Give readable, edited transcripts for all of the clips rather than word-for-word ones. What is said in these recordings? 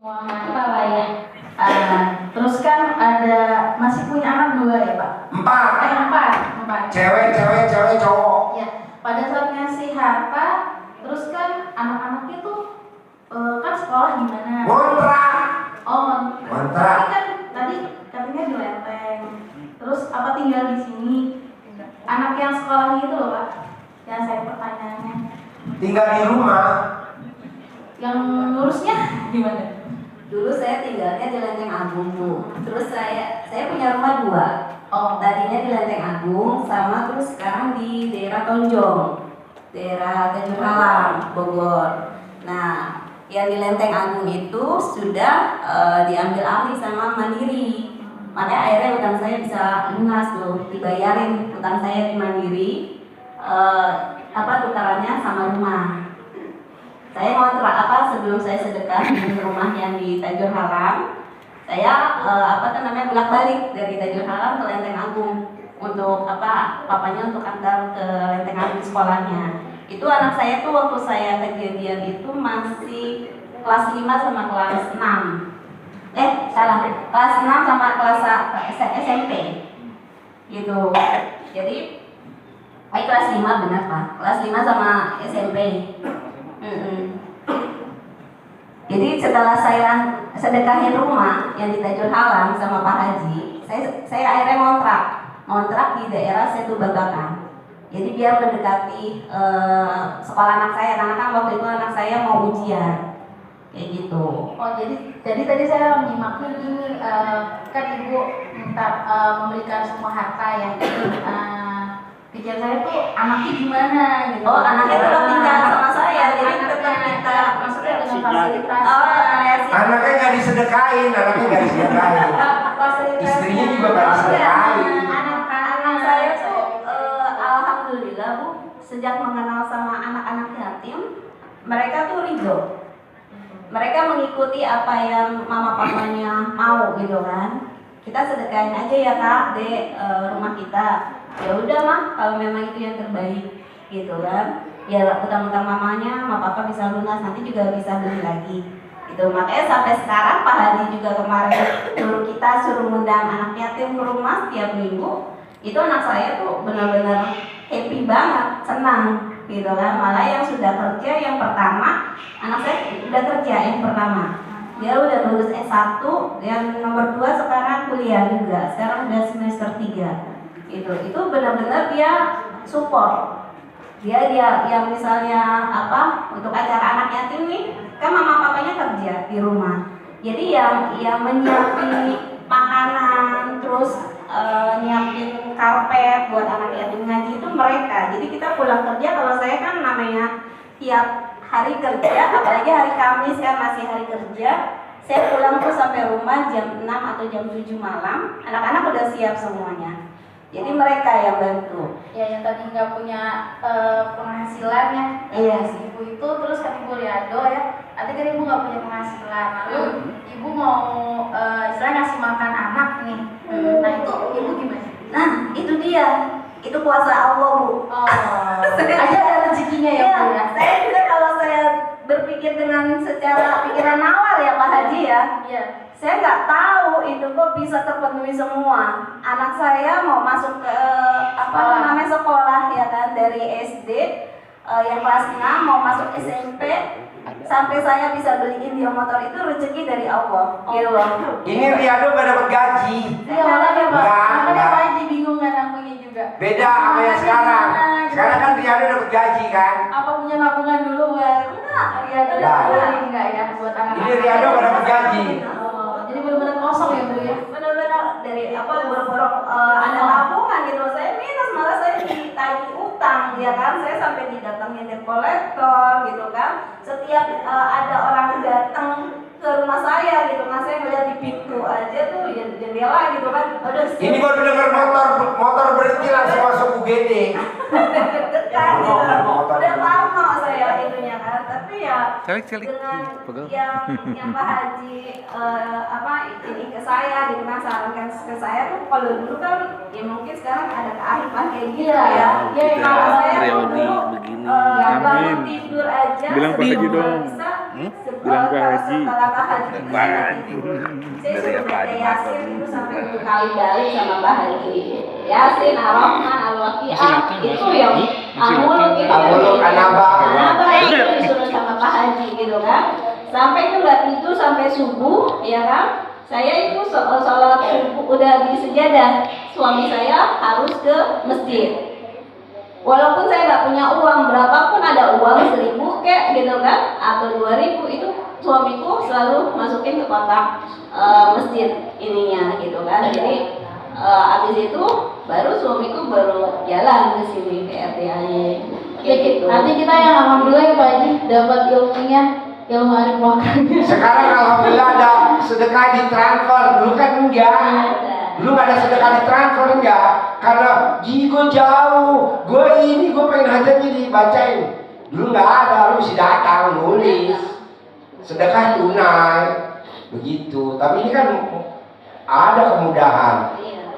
Muhammad lah ya. Terus kan ada masih punya anak 2 ya Pak? 4. Cewek, cowok. Ya. Pada saat ngasih harta, terus kan anak-anak itu kan sekolah gimana? Ngontrak. Oh, Ngontrak. tapi kan tadi katanya di Lenteng. Terus apa tinggal di sini? Anak yang sekolah itu loh Pak. Yang saya pertanyaannya. Tinggal di rumah. Yang ngurusnya gimana? Dulu saya tinggalnya di Lenteng Agung, Bu. Terus saya punya rumah 2. Oh, Tadinya di Lenteng Agung, sama terus sekarang di daerah Tonjong, daerah Tanjung Halang, Bogor. Nah, yang di Lenteng Agung itu sudah diambil alih sama Mandiri. Makanya akhirnya utang saya bisa lunas tuh, dibayarin utang saya di Mandiri. Tukarannya sama rumah. Saya ngontrak sebelum saya sedekah di rumah yang di Tanjung Halang. Saya bolak-balik dari Tanjung Halang ke Lenteng Agung untuk papanya untuk antar ke Lenteng Agung sekolahnya. Itu anak saya tuh waktu saya kejadian itu masih kelas 5 sama kelas 6. Kelas 6 sama kelas SMP. Gitu. Jadi kelas 5 benar Pak. Kelas 5 sama SMP. Jadi setelah saya sedekahin rumah yang di Tanjung Halang sama Pak Haji, saya akhirnya ngontrak di daerah Setu Babakan. Jadi biar mendekati sekolah anak saya, karena kan waktu itu anak saya mau ujian, kayak gitu. Oh jadi tadi saya menyimaknya gini, kan Ibu minta memberikan semua harta yang pikir saya tuh anaknya gimana gitu. Oh, anaknya tetap tinggal sama saya, jadi tetap kita maksudnya dengan fasilitas. Anaknya nggak disedekain. Istrinya juga nggak disedekain. Anak saya tuh alhamdulillah Bu, sejak mengenal sama anak-anak yatim, mereka tuh ridho. Mereka mengikuti apa yang mama papanya mau gitu kan. Kita sedekain aja ya Kak, Dek, rumah kita. Ya udah mah, kalau memang itu yang terbaik gitu kan. Ya utang-utang mamanya, mama papa bisa lunas, nanti juga bisa beli lagi. Gitu. Makanya sampai sekarang Pak Haji juga kemarin suruh ngundang anak yatim ke rumah setiap minggu. Itu anak saya tuh benar-benar happy banget, senang gitu kan. Malah yang sudah kerja yang pertama, anak saya udah kerja yang pertama. Dia udah lulus S1, yang nomor 2 sekarang kuliah juga. Sekarang udah semester 3. Itu benar-benar dia support. Dia yang misalnya untuk acara anak yatim nih, kan mama papanya kerja di rumah. Jadi yang menyiapin makanan, terus nyiapin karpet buat anak yatim ngaji itu mereka. Jadi kita pulang kerja, kalau saya kan namanya tiap hari kerja, apalagi hari Kamis kan masih hari kerja, saya pulang tuh sampai rumah jam 6 atau jam 7 malam, anak-anak udah siap semuanya. Jadi mereka yang bantu. Ya yang tadi nggak punya penghasilannya, Iya. si Ibu itu terus kan Ibu Riado ya. Nanti kan Ibu nggak punya penghasilan, lalu Ibu mau istilahnya ngasih makan anak nih. Nah itu Ibu gimana? Nah itu dia, itu kuasa Allah Bu. Oh, ada rezekinya ya Bu ya. Saya juga kalau saya berpikir dengan secara pikiran nawar ya Pak Haji ya. Iya. Saya nggak tahu itu kok bisa terpenuhi semua. Anak saya mau masuk ke sekolah ya kan, dari SD yang kelas 6 mau masuk SMP, sampai saya bisa beliin dia motor, itu rezeki dari Allah. Gitu loh. Ini Riado nggak dapat gaji. Iya makanya Pak. Enggak. Makanya Pak Haji bingung kan akunya juga. Beda sama yang sekarang. Sekarang kan Riado dapat gaji kan. Apa punya tabungan dulu kan? Enggak. Riado enggak ya buat anak-anak. Ini Riado nggak dapat gaji. Jadi benar-benar kosong ya Bu ya. Benar-benar dari boro-boro ada tabungan gitu. Saya minus, malah saya ditagih utang ya kan. Saya sampai didatengin debt kolektor gitu kan. Setiap ada orang datang ke rumah saya gitu kan, saya ngeliat di pintu aja tuh ya, jendela gitu kan. Ini baru dengar motor berhenti langsung masuk UGD. Dekat gitu. Udah lama saya itunya kan. Tapi ya Celik-celik. dengan yang Pak Haji ini ke saya gitu kan, sarankan ke saya tuh, kalau dulu kan ya mungkin sekarang ada kearifan kayak gitu ya. Iya, Kalau saya Reoni dulu begini. bangun Amin. tidur aja Bilang Pak Haji dong. bisa Bilang Pak Haji. Setelah Pak Haji saya suruh baca Yasin itu sampai 7 kali balik sama Pak Haji. Yasin, Ar-Rahman, Al-Waqiah itu yang Al-Muluk itu. Al-Muluk, An-Naba itu disuruh sama Pak Haji gitu kan. Sampai itu nggak tidur sampai subuh, ya kan? Saya itu sholat subuh udah di sejadah, suami saya harus ke masjid. Walaupun saya nggak punya uang, berapapun ada uang 1.000 kek gitu kan, atau 2.000 itu suamiku selalu masukin ke kotak masjid ininya gitu kan. Jadi abis itu baru suamiku baru jalan ke sini ke RTI. Gitu. Nanti kita yang alhamdulillah ya Pak Haji dapat ilmunya, ilmu arif wakilnya. Sekarang alhamdulillah ada sedekah ditransfer, dulu kan enggak. Dulu nggak ada sedekah ditransfer enggak, karena gue jauh, gue pengen hajatnya dibacain. Dulu nggak ada, lu mesti datang nulis sedekah tunai begitu. Tapi ini kan ada kemudahan.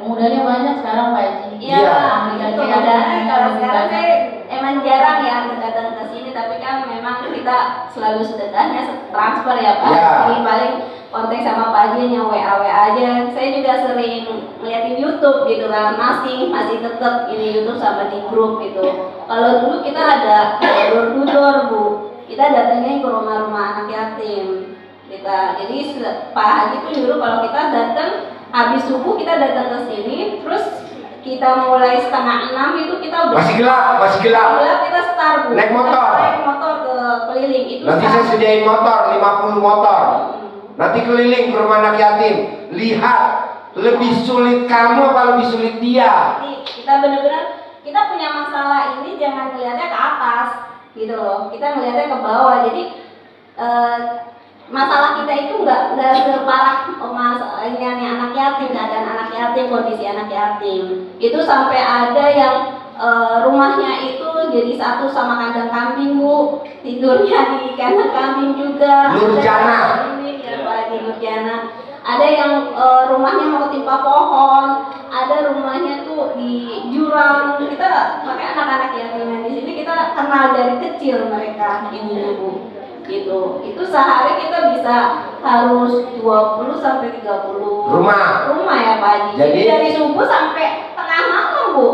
Kemudahannya banyak sekarang Pak Haji. Iya, kemudahan kalau sekarang saya emang jarang ya datang ke sini, tapi kan memang kita selalu sedekahnya transfer ya Pak. Ya. Jadi paling kontak sama Pak Haji yang WA aja. Saya juga sering ngeliatin YouTube gitu kan, masih tetap ini YouTube sama di grup gitu. Kalau dulu kita ada door to door Bu, kita datangnya ke rumah-rumah anak yatim. Jadi Pak Haji tuh nyuruh kalau kita datang habis subuh kita datang ke sini, terus kita mulai 5:30 itu kita udah Masih gelap. gelap kita start Bu. Naik motor. Naik motor ke keliling itu. Nanti saya sediain motor, 50 motor. Nanti keliling ke rumah anak yatim. Lihat, lebih sulit kamu apa lebih sulit dia? Jadi kita benar-benar kita punya masalah ini jangan melihatnya ke atas gitu loh. Kita melihatnya ke bawah. Jadi masalah kita itu nggak separah ini anak yatim, keadaan anak yatim, kondisi anak yatim. Itu sampai ada yang rumahnya itu jadi satu sama kandang kambing Bu, tidurnya di kandang kambing juga. Nurjana. Ini ya Pak di Nurjana. Ada yang rumahnya mau ketimpa pohon, ada rumahnya tuh di jurang. Kita pakai anak-anak yatim di sini kita kenal dari kecil mereka ini Bu. Gitu. Itu sehari kita bisa harus 20 sampai 30 rumah ya Pak Haji. Jadi dari subuh sampai tengah malam Bu.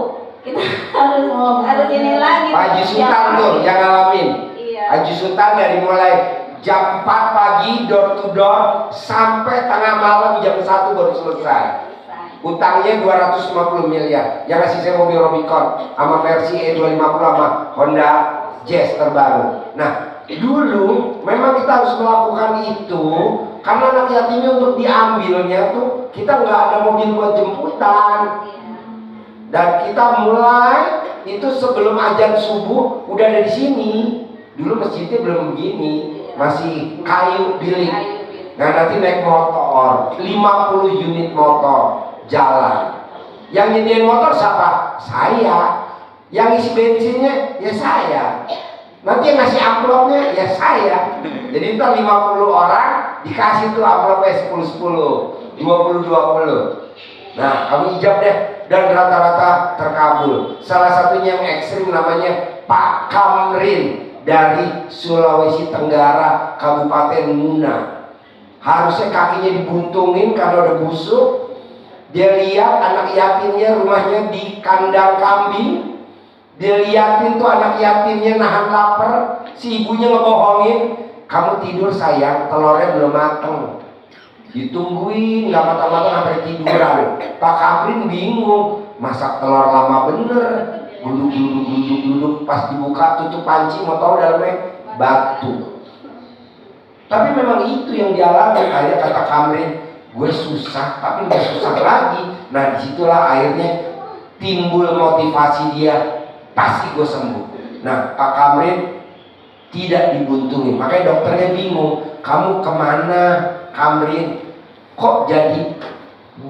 Kita harus ini lagi. Pak Haji Sultan tuh yang ngalamin. Iya. Haji Sultan dari mulai jam 4 pagi door to door sampai tengah malam jam 1 baru selesai. Utangnya 250 miliar. Yang ngasih saya mobil Rubicon sama Mercy E250 sama Honda Jazz terbaru. Nah, dulu memang kita harus melakukan itu karena anak yatimnya untuk diambilnya tuh kita nggak ada mobil buat jemputan. Dan kita mulai itu sebelum azan subuh udah ada di sini. Dulu masjidnya belum begini, masih kayu bilik. Nah nanti naik motor, 50 unit motor jalan. Yang nyediain motor siapa? Saya. Yang isi bensinnya ya saya. Nanti yang ngasih amplopnya ya saya. Jadi ntar 50 orang dikasih tuh amplopnya 10-10, 20-20. Nah kamu ijab deh. Dan rata-rata terkabul. Salah satunya yang ekstrim namanya Pak Kamrin dari Sulawesi Tenggara, Kabupaten Muna. Harusnya kakinya dibuntungin karena udah busuk. Dia lihat anak yatimnya rumahnya di kandang kambing. Dia liatin tuh anak yatimnya nahan lapar, si ibunya ngebohongin, kamu tidur sayang, telurnya belum mateng. Ditungguin, nggak matang-matang sampai tiduran. Pak Kamrin bingung, masak telur lama bener, gluduk, pas dibuka tutup panci, mau tahu dalamnya batu. Tapi memang itu yang dialami. Akhirnya kata Kamrin, gue susah, tapi lebih susah lagi. Nah disitulah akhirnya timbul motivasi dia. Pasti gue sembuh. Nah Pak Kamrin tidak dibuntungin, makanya dokternya bingung, kamu kemana Kamrin? Kok jadi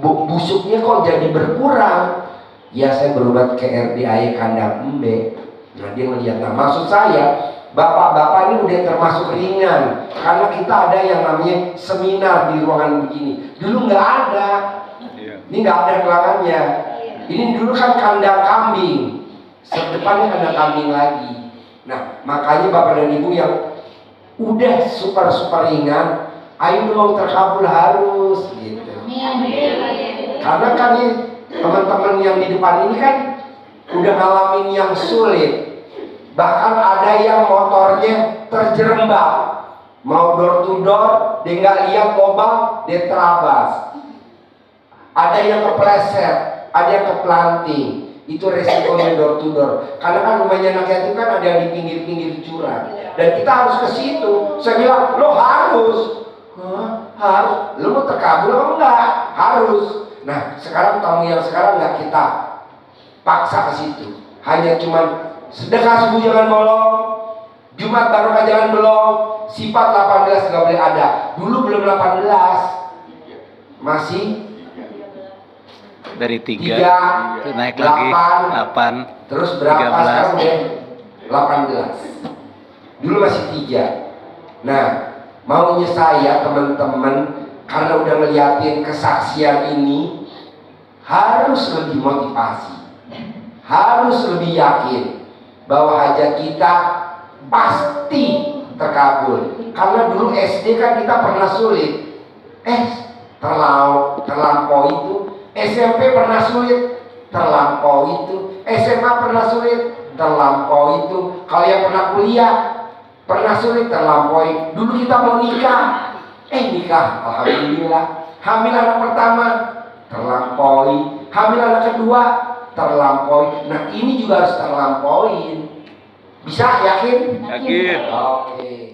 busuknya kok jadi berkurang? Ya saya berobat ke RDI kandang Embe. Nah dia melihat, nah maksud saya bapak-bapak ini udah termasuk ringan karena kita ada yang namanya seminar di ruangan begini. Dulu nggak ada, ini nggak ada ruangannya. Ini dulu kan kandang kambing. Depannya kandang kambing lagi. Nah makanya bapak dan ibu yang udah super ringan, ayo dong terkabul harus gitu. Karena kan nih teman-teman yang di depan ini kan udah ngalamin yang sulit. Bahkan ada yang motornya terjerembab, mau door to door, dia nggak lihat lubang, dia terabas. Ada yang kepleset, ada yang keplanting. Itu resikonya door to door. Karena kan rumahnya anak yatim kan ada yang di pinggir-pinggir jurang. Dan kita harus ke situ. Saya bilang, lo harus. Hah? Harus? Lo mau terkabul apa enggak? Harus. Nah, sekarang tamu yang sekarang nggak kita paksa ke situ. Hanya cuman sedekah subuh jangan bolong, Jumat barokah jangan belum, sifat 18 nggak boleh ada. Dulu belum 18, masih dari 3 naik 8, lagi 8, terus berapa 13. sekarang udah 18. Dulu masih 3. Nah, maunya saya teman-teman karena udah ngeliatin kesaksian ini harus lebih motivasi, harus lebih yakin bahwa hajat kita pasti terkabul. Karena dulu SD kan kita pernah sulit, terlampau itu. SMP pernah sulit, terlampau itu. SMA pernah sulit, terlampau itu. Kalau yang pernah kuliah pernah sulit, terlampaui. Dulu kita mau nikah, nikah, alhamdulillah. Hamil anak pertama, terlampaui. Hamil anak kedua, terlampaui. Nah ini juga harus terlampauin. Bisa, yakin? Yakin. Oke.